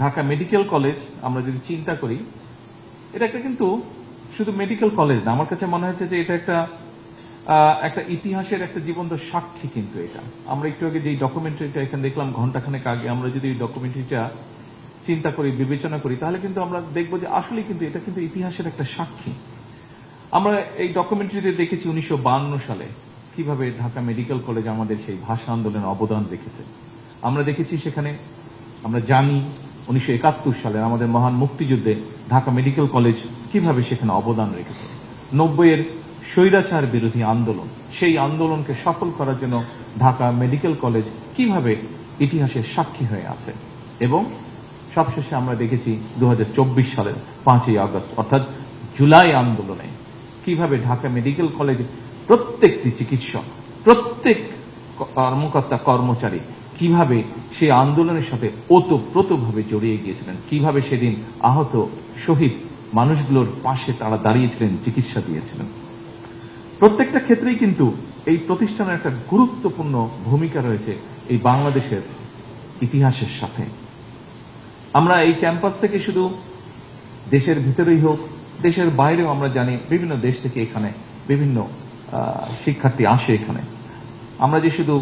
Dhaka medical college আমরা যদি চিন্তা করি, এটা একটা কিন্তু শুধু মেডিকেল কলেজ না, আমার কাছে মনে হচ্ছে যে এটা একটা ইতিহাসের একটা জীবন্ত সাক্ষী। কিন্তু এটা আমরা একটু আগে যে ডকুমেন্টারিটা এখানে দেখলাম ঘন্টাখানেক আগে, আমরা যদি এই ডকুমেন্টারিটা চিন্তা করি, বিবেচনা করি, তাহলে কিন্তু আমরা দেখবো যে আসলে কিন্তু এটা কিন্তু ইতিহাসের একটা সাক্ষী। আমরা এই ডকুমেন্টারিতে দেখেছি 1952 সালে কিভাবে ঢাকা মেডিকেল কলেজ আমাদের সেই ভাষা আন্দোলনের অবদান রেখেছে। আমরা দেখেছি সেখানে, আমরা জানি 1971 সালে আমাদের মহান মুক্তিযুদ্ধে ঢাকা মেডিকেল কলেজ কিভাবে সেখানে অবদান রেখেছে। 90-এর স্বৈরাচার বিরোধী আন্দোলন, সেই আন্দোলনকে সফল করার জন্য ঢাকা মেডিকেল কলেজ কিভাবে ইতিহাসের সাক্ষী হয়ে আছে। এবং সবশেষে আমরা দেখেছি 2024 সালের 5ই আগস্ট অর্থাৎ জুলাই আন্দোলনে কিভাবে ঢাকা মেডিকেল কলেজে প্রত্যেকটি চিকিৎসক, প্রত্যেক কর্মকর্তা কর্মচারী কিভাবে সেই আন্দোলনের সাথে ওতপ্রোতভাবে জড়িয়ে গিয়েছিলেন, কিভাবে সেদিন আহত শহীদ মানুষগুলোর পাশে তারা দাঁড়িয়েছিলেন, চিকিৎসা দিয়েছিলেন। প্রত্যেকটা ক্ষেত্রেই কিন্তু এই প্রতিষ্ঠানের একটা গুরুত্বপূর্ণ ভূমিকা রয়েছে এই বাংলাদেশের ইতিহাসের সাথে। আমরা এই ক্যাম্পাস থেকে শুধু দেশের ভিতরেই হোক, দেশের বাইরেও আমরা জানি বিভিন্ন দেশ থেকে এখানে বিভিন্ন শিক্ষার্থী আসে এখানে। আমরা যে শুধু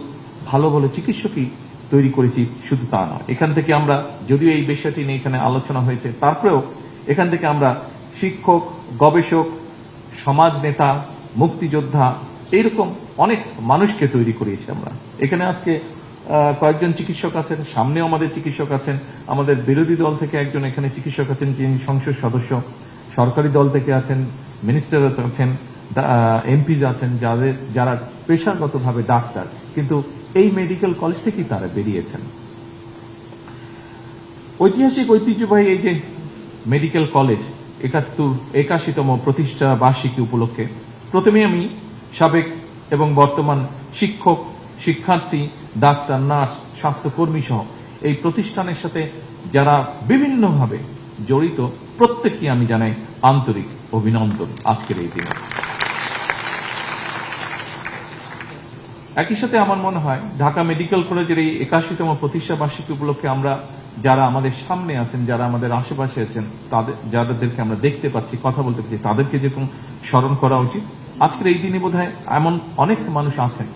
ভালো ভালো চিকিৎসকই তৈরি করেছি শুধু তা নয়, এখান থেকে আমরা, যদিও এই বিষয়টি নিয়ে এখানে আলোচনা হয়েছে, তারপরেও এখান থেকে আমরা শিক্ষক, গবেষক, সমাজ নেতা, মুক্তিযোদ্ধা, এইরকম অনেক মানুষকে তৈরি করিয়েছি আমরা। এখানে আজকে কয়েকজন চিকিৎসক আছেন, সামনেও আমাদের চিকিৎসক আছেন, আমাদের বিরোধী দল থেকে একজন এখানে চিকিৎসক আছেন যিনি সংসদ সদস্য, সরকারি দল থেকে আছেন, মিনিস্টার আছেন, এমপি আছেন, যারা পেশাগতভাবে ডাক্তার, কিন্তু এই মেডিকেল কলেজ থেকেই তারা বেরিয়েছেন। ঐতিহাসিক ঐতিহ্যবাহী এই যে মেডিকেল কলেজ 81তম প্রতিষ্ঠা বার্ষিকী উপলক্ষে প্রথমে আমি সাবেক এবং বর্তমান শিক্ষক, শিক্ষার্থী, ডাক্তার, নার্স, স্বাস্থ্যকর্মী সহ এই প্রতিষ্ঠানের সাথে যারা বিভিন্নভাবে জড়িত প্রত্যেককে আমি জানাই আন্তরিক অভিনন্দন আজকের এই দিনে। একই সাথে আমার মনে হয় ঢাকা মেডিকেল কলেজের এই 81তম প্রতিষ্ঠা বার্ষিকী উপলক্ষে আমরা যারা আমাদের সামনে আছেন, যারা আমাদের আশেপাশে আছেন, যাদেরকে আমরা দেখতে পাচ্ছি, কথা বলতে পারছি, তাদেরকে যেরকম স্মরণ করা উচিত। আজকের এই দিনে বোধহয় এমন অনেক মানুষ আছেন,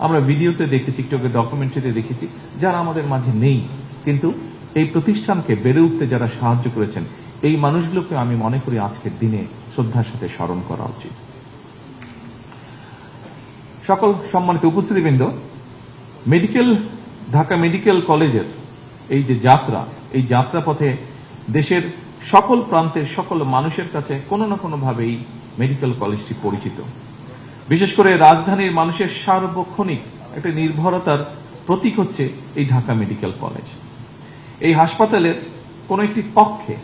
আমরা ভিডিওতে দেখেছি, একটু ডকুমেন্টারিতে দেখেছি, যারা আমাদের মাঝে নেই, কিন্তু এই প্রতিষ্ঠানকে বেড়ে উঠতে যারা সাহায্য করেছেন, এই মানুষগুলোকে আমি মনে করি আজকের দিনে শ্রদ্ধার সাথে স্মরণ করা উচিত। সকল সম্মানিত উপস্থিতিবৃন্দ, ঢাকা মেডিকেল কলেজের এই যে যাত্রা, এই যাত্রাপথে দেশের সকল প্রান্তের সকল মানুষের কাছে কোনো না কোনোভাবে এই মেডিকেল কলেজটি পরিচিত। বিশেষ করে রাজধানীর মানুষের সার্বক্ষণিক একটা নির্ভরতার প্রতীক হচ্ছে এই ঢাকা মেডিকেল কলেজ। এই হাসপাতালের কোন একটি কক্ষে,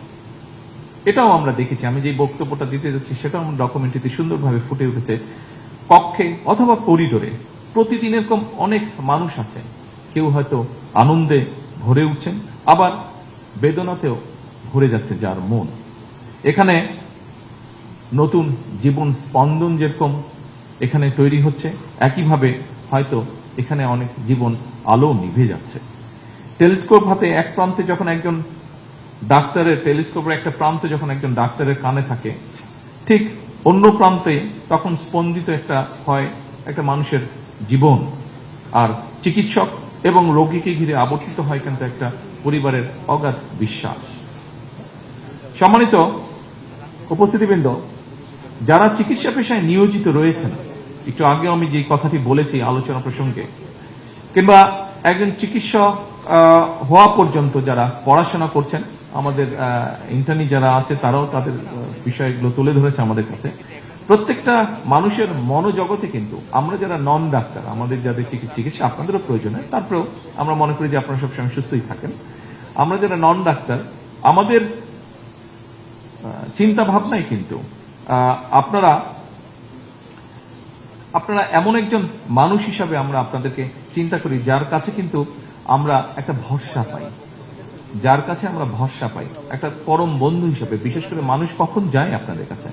এটাও আমরা দেখেছি, আমি যে বক্তব্যটা দিতে যাচ্ছি সেটাও আমার ডকুমেন্টারিতে সুন্দরভাবে ফুটে উঠেছে, কক্ষে অথবা করিডোরে প্রতিদিন এরকম অনেক মানুষ আছে, কেউ হয়তো আনন্দে ভরে উঠছেন, আবার বেদনাতেও ভরে যাচ্ছে যার মন। এখানে নতুন জীবন স্পন্দন যেরকম এখানে তৈরি হচ্ছে, একইভাবে হয়তো এখানে অনেক জীবন আলো নিভে যাচ্ছে। টেলিস্কোপ হাতে এক প্রান্তে যখন একজন ডাক্তারের, টেলিস্কোপের একটা প্রান্তে যখন একজন ডাক্তারের কানে থাকে, ঠিক অন্য প্রান্তে তখন স্পন্দিত হয় একটা মানুষের জীবন, আর চিকিৎসক এবং রোগীকে ঘিরে আবর্তিত হয় কিন্তু একটা পরিবারের অগাধ বিশ্বাস। সম্মানিত উপস্থিতিবৃন্দ, যারা চিকিৎসা পেশায় নিয়োজিত রয়েছেন, একটু আগে আমি যে কথাটি বলেছি আলোচনা প্রসঙ্গে, কিংবা একজন চিকিৎসক হওয়া পর্যন্ত যারা পড়াশোনা করছেন, আমাদের ইন্টার্নি যারা আছে তারাও তাদের বিষয়গুলো তুলে ধরেছে আমাদের কাছে। প্রত্যেকটা মানুষের মনোজগতে কিন্তু আমরা যারা নন ডাক্তার, আমাদের যাদের চিকিৎসা আপনাদেরও প্রয়োজন হয়, তারপরেও আমরা মনে করি যে আপনারা সবসময় সুস্থই থাকেন। আমরা যারা নন ডাক্তার, আমাদের চিন্তা ভাবনাই কিন্তু আপনারা এমন একজন মানুষ হিসাবে আমরা আপনাদেরকে চিন্তা করি, যার কাছে কিন্তু আমরা একটা ভরসা পাই, যার কাছে আমরা ভরসা পাই একটা পরম বন্ধু হিসেবে। বিশেষ করে মানুষ কখন যায় আপনাদের কাছে?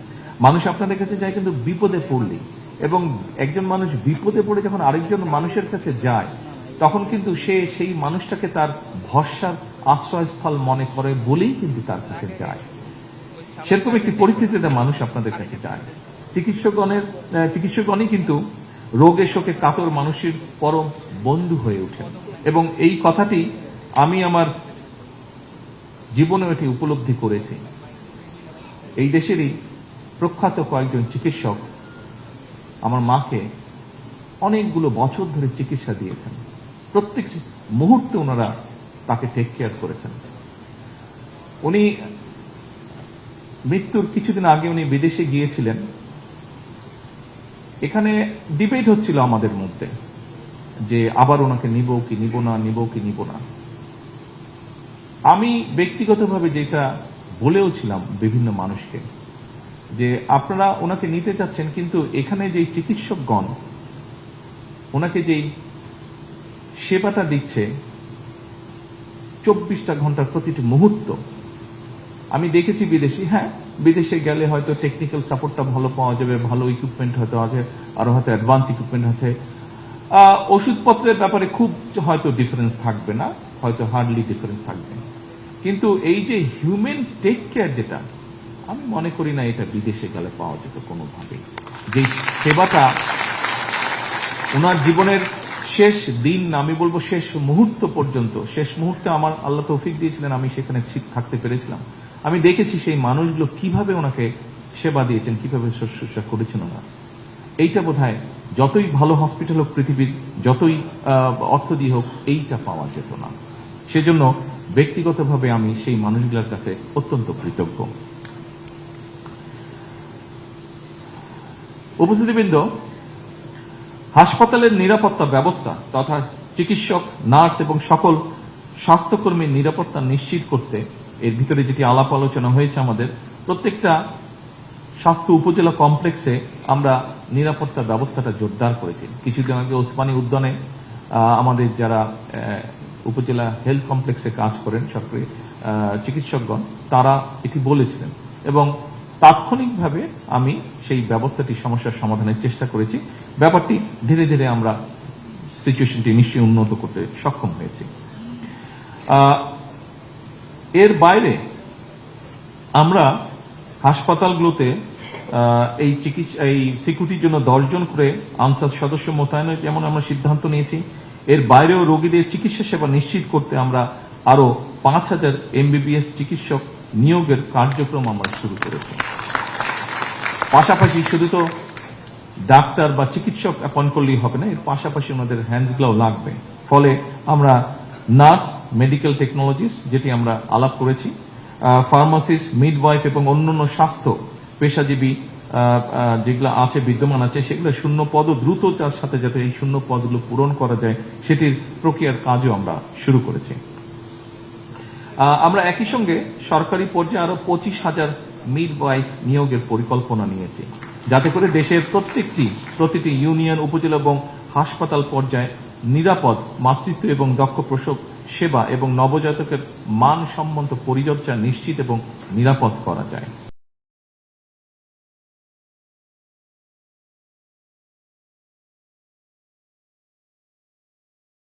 মানুষ আপনাদের কাছে যায় কিন্তু বিপদে পড়লেই, এবং একজন মানুষ বিপদে পড়ে যখন আরেকজন মানুষের কাছে যায়, তখন কিন্তু সে সেই মানুষটাকে তার ভরসার আশ্রয়স্থল মনে করে বলেই কিন্তু তার কাছে যায়। সেরকম একটি পরিস্থিতিতে মানুষ আপনাদের কাছে যায়। চিকিৎসকগণই কিন্তু রোগে শোকে কাতর মানুষের পরম বন্ধু হয়ে ওঠেন, এবং এই কথাটি আমি আমার জীবনে এটি উপলব্ধি করেছি। এই দেশেরই প্রখ্যাত কয়েকজন চিকিৎসক আমার মাকে অনেকগুলো বছর ধরে চিকিৎসা দিয়েছেন। প্রত্যেক মুহূর্তে ওনারা তাকে টেক কেয়ার করেছেন। উনি মৃত্যুর কিছুদিন আগে উনি বিদেশে গিয়েছিলেন। এখানে ডিবেট হচ্ছিল আমাদের মধ্যে যে আবার ওনাকে নিব কি নিব না, নিব কি নিব না। আমি ব্যক্তিগতভাবে যেটা বলেও ছিলাম বিভিন্ন মানুষকে যে আপনারা ওনাকে নিতে চাচ্ছেন, কিন্তু এখানে যেই চিকিৎসকগণ ওনাকে যেই সেবাটা দিচ্ছে 24টা ঘন্টার প্রতিটি মুহূর্ত, আমি দেখেছি বিদেশি, হ্যাঁ বিদেশে গেলে হয়তো টেকনিক্যাল সাপোর্টটা ভালো পাওয়া যাবে, ভালো ইকুইপমেন্ট হয়তো আছে, আরো হয়তো অ্যাডভান্স ইকুইপমেন্ট আছে, ওষুধপত্রের ব্যাপারে খুব হয়তো ডিফারেন্স থাকবে না, হয়তো হার্ডলি ডিফারেন্স থাকবে, কিন্তু এই যে হিউম্যান টেক কেয়ার যেটা, আমি মনে করি না এটা বিদেশে গেলে পাওয়া যেত কোনোভাবেই। যে সেবাটা ওনার জীবনের শেষ দিন, আমি বলবো শেষ মুহূর্ত পর্যন্ত, শেষ মুহূর্তে আমার আল্লাহ তৌফিক দিয়েছিলেন, আমি সেখানে ঠিক থাকতে পেরেছিলাম। আমি দেখেছি সেই মানুষগুলো কিভাবে ওনাকে সেবা দিয়েছেন, কিভাবে শুশ্রূষা করেছেন ওনার। এইটা বোধহয় যতই ভালো হসপিটাল হোক পৃথিবীর, যতই অর্থ দিয়ে হোক, এইটা পাওয়া যেত না। সেজন্য ব্যক্তিগতভাবে আমি সেই মানুষগুলোর কাছে অত্যন্ত কৃতজ্ঞ। উপস্থিতিবৃন্দ, হাসপাতালের নিরাপত্তা ব্যবস্থা তথা চিকিৎসক, নার্স এবং সকল স্বাস্থ্যকর্মীর নিরাপত্তা নিশ্চিত করতে এর ভিতরে যেটি আলাপ আলোচনা হয়েছে, আমাদের প্রত্যেকটা স্বাস্থ্য উপজেলা কমপ্লেক্সে আমরা নিরাপত্তা ব্যবস্থাটা জোরদার করেছি। কিছুদিন আগে ওসমানী উদ্যানে আমাদের যারা উপজেলা হেলথ কমপ্লেক্সে কাজ করেন সরকারি চিকিৎসকগণ, তারা এটি বলেছিলেন, এবং তাৎক্ষণিকভাবে আমি সেই ব্যবস্থাটি সমস্যার সমাধানের চেষ্টা করেছি। ব্যাপারটি ধীরে ধীরে আমরা সিচুয়েশনটি নিশ্চয়ই উন্নত করতে সক্ষম হয়েছি। এর আমরা হাসপাতালগুলোতে এই সিকিউরিটির জন্য 10 জন করে আনসার সদস্য মোতায়েনের যেমন আমরা সিদ্ধান্ত নিয়েছি, এর বাইরেও রোগীদের চিকিৎসা সেবা নিশ্চিত করতে আমরা আরো 5000 MBBS চিকিৎসক নিয়োগের কার্যক্রম আমরা শুরু করেছি। পাশাপাশি শুধু তো ডাক্তার বা চিকিৎসক অ্যাপয়েন্ট করলেই হবে না, এর পাশাপাশি ওনাদের হ্যান্ডসগুলোও লাগবে। ফলে আমরা নার্স, মেডিকেল টেকনোলজিস্ট যেটি আমরা আলাপ করেছি, ফার্মাসিস্ট, মিডওয়াইফ এবং অন্যান্য স্বাস্থ্য পেশাজীবী যেগুলো আছে, বিদ্যমান আছে, সেগুলো শূন্য পদ দ্রুততার সাথে যাতে এই শূন্য পদগুলো পূরণ করা যায় সেটির প্রক্রিয়ার কাজও আমরা শুরু করেছি। আমরা একই সঙ্গে সরকারি পর্যায়ে আরো 25,000 মিডওয়াইফ নিয়োগের পরিকল্পনা নিয়েছি, যাতে করে দেশের প্রতিটি ইউনিয়ন, উপজেলা এবং হাসপাতাল পর্যায়ে নিরাপদ মাতৃত্ব এবং দক্ষ প্রসব সেবা এবং নবজাতকের মানসম্মত পরিচর্যা নিশ্চিত এবং নিরাপদ করা যায়।